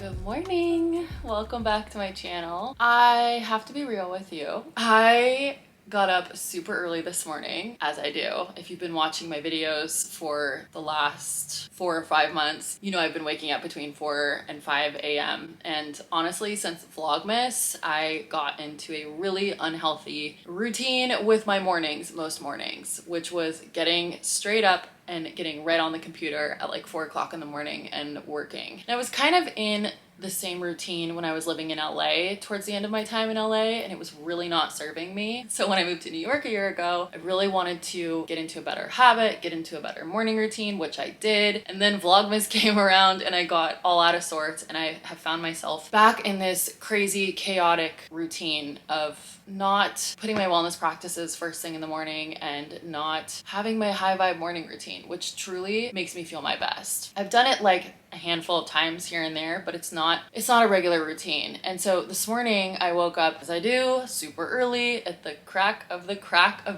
Good morning. Welcome back to my channel. I have to be real with you. I got up super early this morning, as I do. If you've been watching my videos for the last 4 or 5 months, you know I've been waking up between 4 and 5 a.m. And honestly, since Vlogmas, I got into a really unhealthy routine with my mornings, most mornings, which was getting straight up and getting right on the computer at like 4 o'clock in the morning and working. And I was kind of in the same routine when I was living in LA towards the end of my time in LA, and it was really not serving me. So when I moved to New York a year ago, I really wanted to get into a better habit, get into a better morning routine, which I did. And then Vlogmas came around and I got all out of sorts, and I have found myself back in this crazy, chaotic routine of not putting my wellness practices first thing in the morning and not having my high vibe morning routine, which truly makes me feel my best. I've done it like a handful of times here and there, but it's not a regular routine. And so this morning I woke up, as I do, super early at the crack of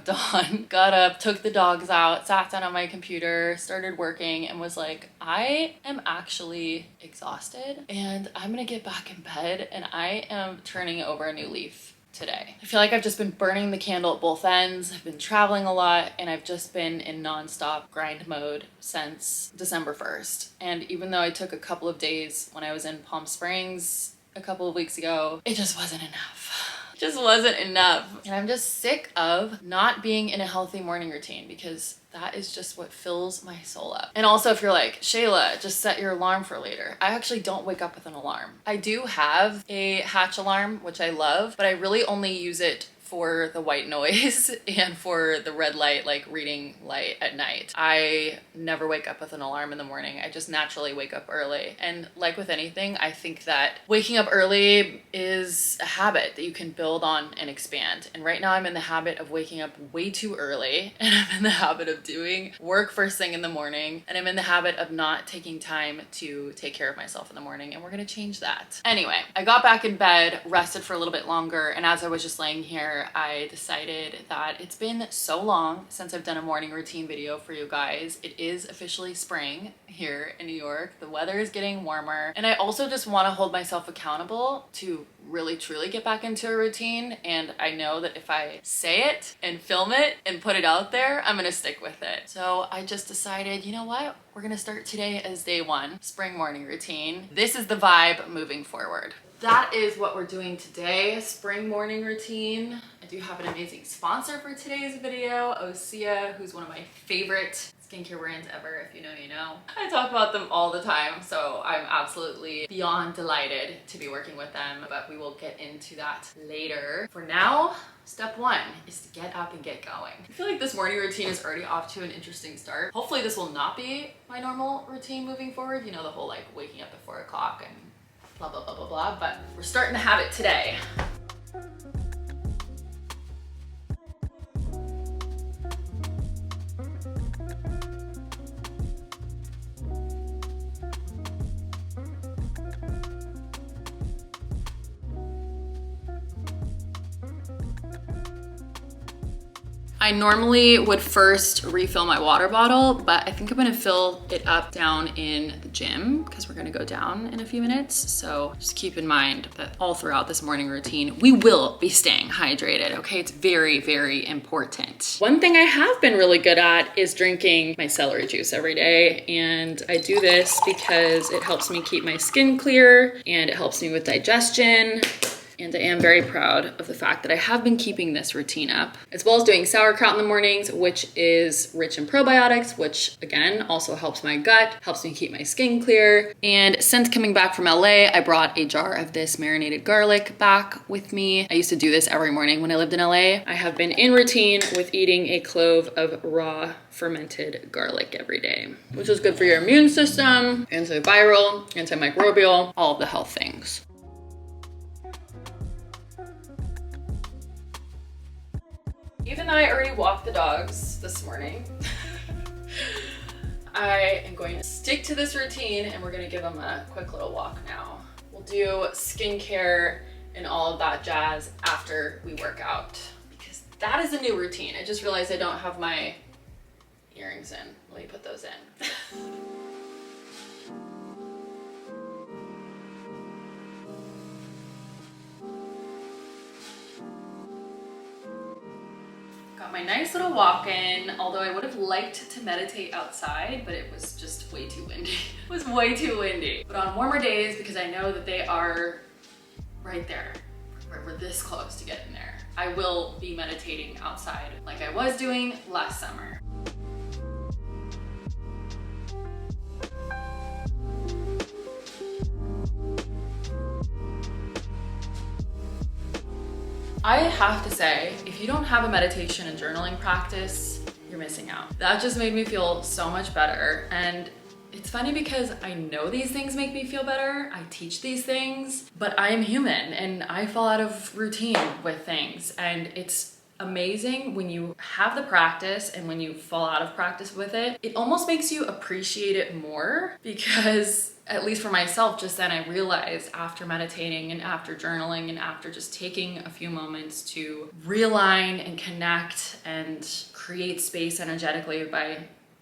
dawn, got up, took the dogs out, sat down on my computer, started working, and was like, I am actually exhausted and I'm gonna get back in bed and I am turning over a new leaf today. I feel like I've just been burning the candle at both ends. I've been traveling a lot and I've just been in nonstop grind mode since December 1st. And even though I took a couple of days when I was in Palm Springs a couple of weeks ago, it just wasn't enough. It just wasn't enough. And I'm just sick of not being in a healthy morning routine because that is just what fills my soul up. And also, if you're like, Shayla, just set your alarm for later. I actually don't wake up with an alarm. I do have a Hatch alarm, which I love, but I really only use it for the white noise and for the red light, like reading light at night. I never wake up with an alarm in the morning. I just naturally wake up early. And like with anything, I think that waking up early is a habit that you can build on and expand. And right now I'm in the habit of waking up way too early, and I'm in the habit of doing work first thing in the morning, and I'm in the habit of not taking time to take care of myself in the morning, and we're gonna change that. Anyway, I got back in bed, rested for a little bit longer, and as I was just laying here, I decided that it's been so long since I've done a morning routine video for you guys. It is officially spring here in New York. The weather is getting warmer, and I also just want to hold myself accountable to really truly get back into a routine. And I know that if I say it and film it and put it out there, I'm gonna stick with it. So I just decided, you know what? We're gonna start today as day one, spring morning routine. This is the vibe moving forward. That is what we're doing today, spring morning routine. I do have an amazing sponsor for today's video, Osea, who's one of my favorite skincare brands ever. If you know, you know. I talk about them all the time, so I'm absolutely beyond delighted to be working with them, but we will get into that later. For now, step one is to get up and get going. I feel like this morning routine is already off to an interesting start. Hopefully this will not be my normal routine moving forward. You know, the whole like waking up at 4 o'clock and blah, blah, blah, blah, blah, but we're starting to have it today. I normally would first refill my water bottle, but I think I'm gonna fill it up down in the gym because we're gonna go down in a few minutes. So just keep in mind that all throughout this morning routine, we will be staying hydrated, okay? It's very, very important. One thing I have been really good at is drinking my celery juice every day. And I do this because it helps me keep my skin clear and it helps me with digestion. And I am very proud of the fact that I have been keeping this routine up, as well as doing sauerkraut in the mornings, which is rich in probiotics, which again, also helps my gut, helps me keep my skin clear. And since coming back from LA, I brought a jar of this marinated garlic back with me. I used to do this every morning when I lived in LA. I have been in routine with eating a clove of raw fermented garlic every day, which is good for your immune system, antiviral, antimicrobial, all of the health things. Even though I already walked the dogs this morning, I am going to stick to this routine and we're gonna give them a quick little walk now. We'll do skincare and all of that jazz after we work out because that is a new routine. I just realized I don't have my earrings in. Let me put those in. my nice little walk-in, although I would have liked to meditate outside, but it was just way too windy. It was way too windy. But on warmer days, because I know that they are right there, we're this close to getting there, I will be meditating outside like I was doing last summer. I have to say, if you don't have a meditation and journaling practice, you're missing out. That just made me feel so much better. And it's funny because I know these things make me feel better. I teach these things, but I am human and I fall out of routine with things. And it's amazing when you have the practice and when you fall out of practice with it, it almost makes you appreciate it more because at least for myself, just then I realized after meditating and after journaling and after just taking a few moments to realign and connect and create space energetically by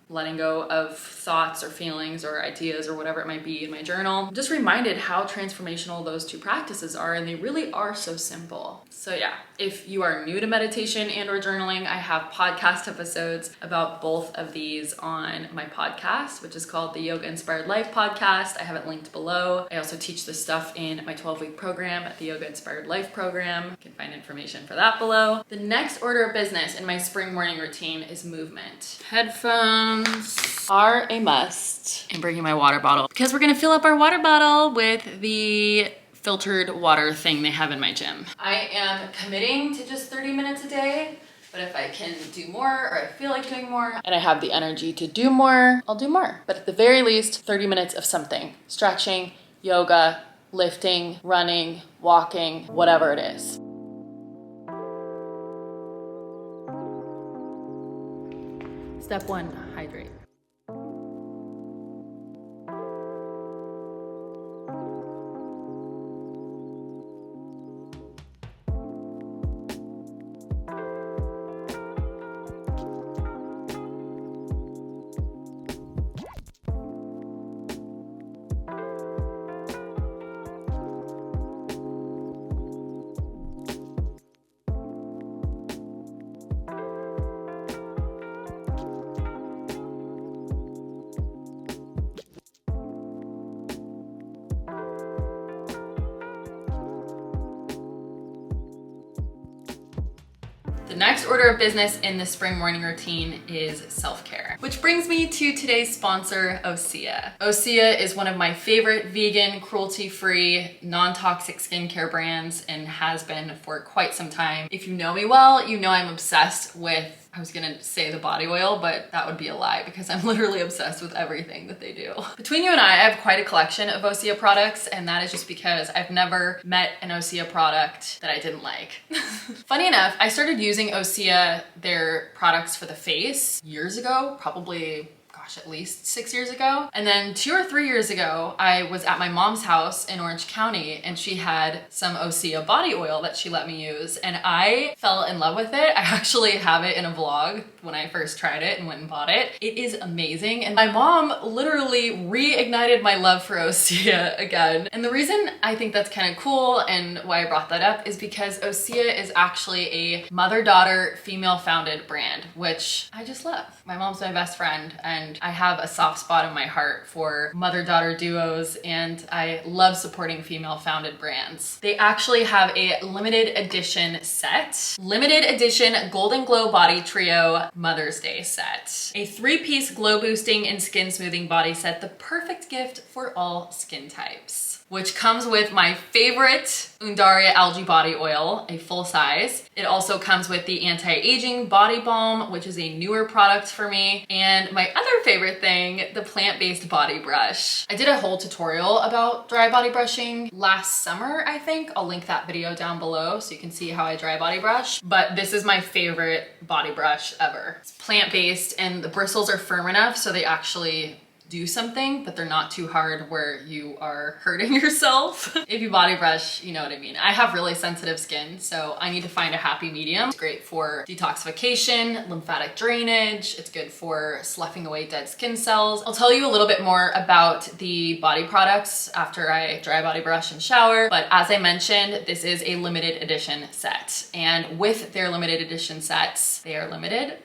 letting go of thoughts or feelings or ideas or whatever it might be in my journal, just reminded how transformational those two practices are, and they really are so simple. So yeah, if you are new to meditation and or journaling, I have podcast episodes about both of these on my podcast, which is called the Yoga Inspired Life Podcast. I have it linked below. I also teach this stuff in my 12-week program, the Yoga Inspired Life Program. You can find information for that below. The next order of business in my spring morning routine is movement. Headphones are a must. I'm bringing my water bottle because we're gonna fill up our water bottle with the filtered water thing they have in my gym. I am committing to just 30 minutes a day, but if I can do more or I feel like doing more and I have the energy to do more, I'll do more. But at the very least, 30 minutes of something. Stretching, yoga, lifting, running, walking, whatever it is. Step 1, hydrate. The next order of business in the spring morning routine is self-care, which brings me to today's sponsor, Osea. Osea is one of my favorite vegan, cruelty-free, non-toxic skincare brands and has been for quite some time. If you know me well, you know I'm obsessed with, I was gonna say the body oil, but that would be a lie because I'm literally obsessed with everything that they do. Between you and I have quite a collection of Osea products, and that is just because I've never met an Osea product that I didn't like. Funny enough, I started using Osea, their products for the face, years ago, probably at least 6 years ago. And then 2 or 3 years ago, I was at my mom's house in Orange County and she had some Osea body oil that she let me use. And I fell in love with it. I actually have it in a vlog when I first tried it and went and bought it. It is amazing. And my mom literally reignited my love for Osea again. And the reason I think that's kind of cool and why I brought that up is because Osea is actually a mother-daughter female-founded brand, which I just love. My mom's my best friend and I have a soft spot in my heart for mother-daughter duos, and I love supporting female-founded brands. They actually have a limited edition set. Limited edition Golden Glow Body Trio Mother's Day set. A 3-piece glow boosting and skin smoothing body set, the perfect gift for all skin types, which comes with my favorite Undaria algae body oil, a full size. It also comes with the anti-aging body balm, which is a newer product for me. And my other favorite thing, the plant-based body brush. I did a whole tutorial about dry body brushing last summer, I think. I'll link that video down below so you can see how I dry body brush. But this is my favorite body brush ever. It's plant-based and the bristles are firm enough so they actually do something, but they're not too hard where you are hurting yourself. If you body brush, you know what I mean. I have really sensitive skin, so I need to find a happy medium. It's great for detoxification, lymphatic drainage. It's good for sloughing away dead skin cells. I'll tell you a little bit more about the body products after I dry body brush and shower, but as I mentioned, this is a limited edition set. And with their limited edition sets, they are limited.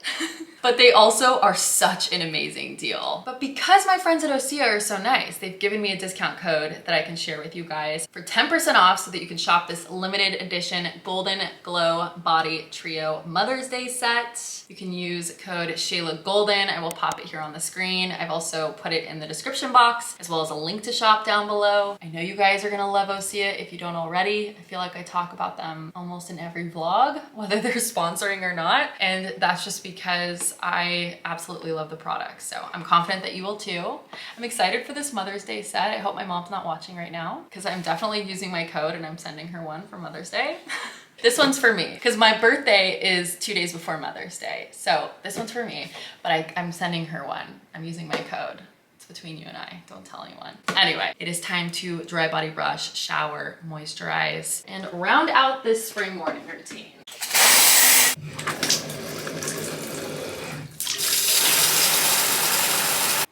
But they also are such an amazing deal. But because my friends at Osea are so nice, they've given me a discount code that I can share with you guys for 10% off so that you can shop this limited edition Golden Glow Body Trio Mother's Day set. You can use code ShaylaGolden. I will pop it here on the screen. I've also put it in the description box as well as a link to shop down below. I know you guys are gonna love Osea if you don't already. I feel like I talk about them almost in every vlog, whether they're sponsoring or not. And that's just because I absolutely love the product. So I'm confident that you will too. I'm excited for this Mother's Day set. I hope my mom's not watching right now because I'm definitely using my code and I'm sending her one for Mother's Day. This one's for me because my birthday is 2 days before Mother's Day. So this one's for me, but I'm sending her one. I'm using my code. It's between you and I, don't tell anyone. Anyway, it is time to dry body brush, shower, moisturize, and round out this spring morning routine.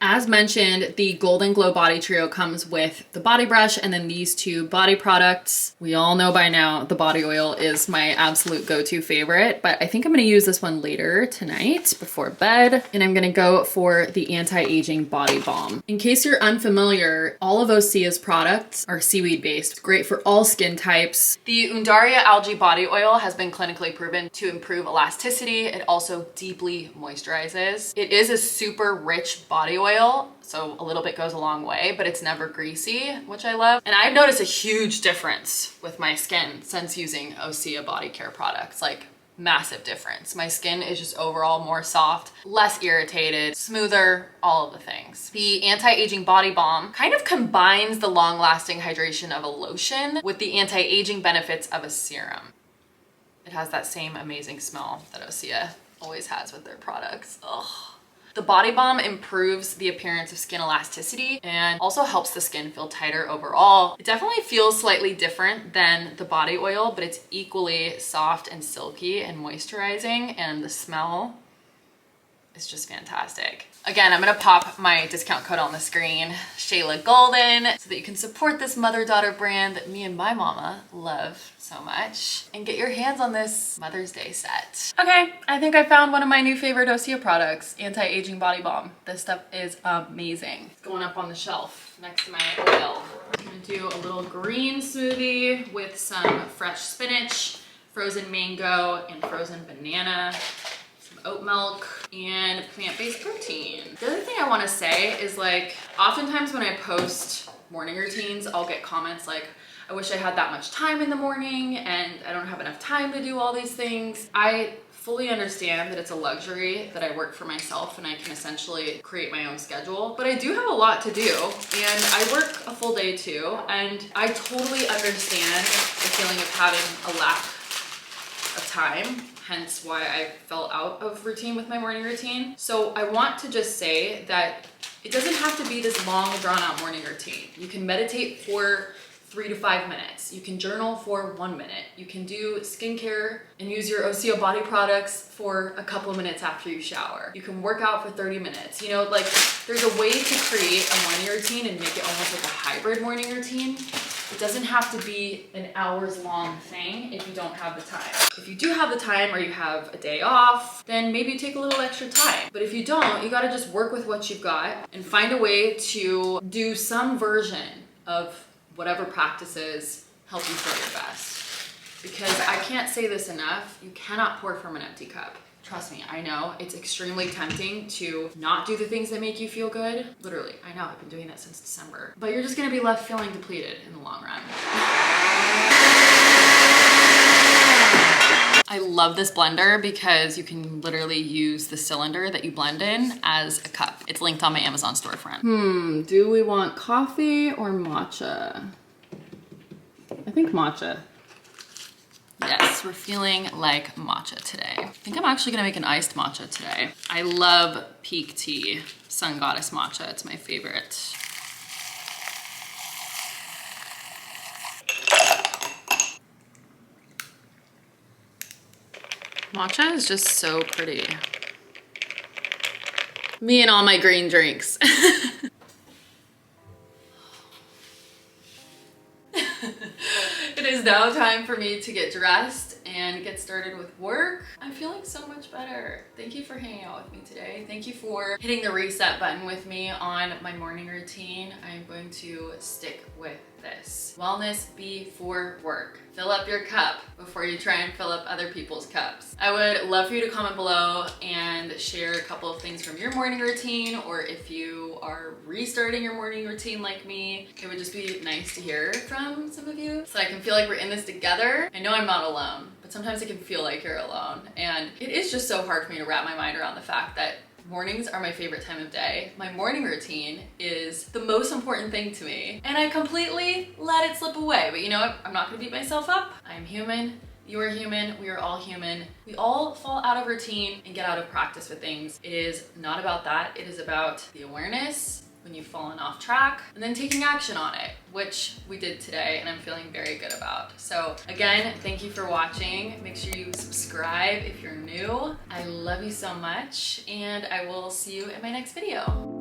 As mentioned, the Golden Glow Body Trio comes with the body brush and then these two body products. We all know by now the body oil is my absolute go-to favorite, but I think I'm gonna use this one later tonight before bed, and I'm gonna go for the anti-aging body balm. In case you're unfamiliar, all of Osea's products are seaweed-based. It's great for all skin types. The Undaria algae body oil has been clinically proven to improve elasticity. It also deeply moisturizes. It is a super rich body oil, so a little bit goes a long way, but it's never greasy, which I love. And I've noticed a huge difference with my skin since using Osea body care products, like massive difference. My skin is just overall more soft, less irritated, smoother, all of the things. The anti-aging body balm kind of combines the long-lasting hydration of a lotion with the anti-aging benefits of a serum. It has that same amazing smell that Osea always has with their products. Ugh. The body balm improves the appearance of skin elasticity and also helps the skin feel tighter overall. It definitely feels slightly different than the body oil, but it's equally soft and silky and moisturizing, and the smell is just fantastic. Again, I'm gonna pop my discount code on the screen, ShaylaGolden, so that you can support this mother-daughter brand that me and my mama love so much and get your hands on this Mother's Day set. Okay, I think I found one of my new favorite Osea products, anti-aging body balm. This stuff is amazing. It's going up on the shelf next to my oil. I'm gonna do a little green smoothie with some fresh spinach, frozen mango, and frozen banana, oat milk, and plant-based protein. The other thing I want to say is, like, oftentimes when I post morning routines, I'll get comments like, I wish I had that much time in the morning and I don't have enough time to do all these things. I fully understand that it's a luxury that I work for myself and I can essentially create my own schedule, but I do have a lot to do and I work a full day too, and I totally understand the feeling of having a lack of time, hence why I fell out of routine with my morning routine. So I want to just say that it doesn't have to be this long, drawn out morning routine. You can meditate for 3 to 5 minutes. You can journal for 1 minute. You can do skincare and use your Osea body products for a couple of minutes after you shower. You can work out for 30 minutes. You know, like, there's a way to create a morning routine and make it almost like a hybrid morning routine. It doesn't have to be an hours long thing if you don't have the time. If you do have the time or you have a day off, then maybe you take a little extra time. But if you don't, you gotta just work with what you've got and find a way to do some version of whatever practices help you feel your best. Because I can't say this enough, you cannot pour from an empty cup. Trust me, I know it's extremely tempting to not do the things that make you feel good. Literally, I know, I've been doing that since December. But you're just gonna be left feeling depleted in the long run. I love this blender because you can literally use the cylinder that you blend in as a cup. It's linked on my Amazon storefront. Do we want coffee or matcha? I think matcha. Yes, we're feeling like matcha today. I think I'm actually gonna make an iced matcha today. I love Peak Tea Sun Goddess matcha. It's my favorite. Matcha is just so pretty. Me and all my green drinks. It is now time for me to get dressed and get started with work. I'm feeling so much better. Thank you for hanging out with me today. Thank you for hitting the reset button with me on my morning routine. I'm going to stick with this. Wellness before work. Fill up your cup before you try and fill up other people's cups. I would love for you to comment below and share a couple of things from your morning routine, or if you are restarting your morning routine like me, it would just be nice to hear from some of you so I can feel like we're in this together. I know I'm not alone, but sometimes it can feel like you're alone. And it is just so hard for me to wrap my mind around the fact that mornings are my favorite time of day. My morning routine is the most important thing to me, and I completely let it slip away. But you know what? I'm not gonna beat myself up. I'm human. You are human. We are all human. We all fall out of routine and get out of practice with things. It is not about that. It is about the awareness when you've fallen off track and then taking action on it, which we did today and I'm feeling very good about. So again, thank you for watching. Make sure you subscribe if you're new. I love you so much, and I will see you in my next video.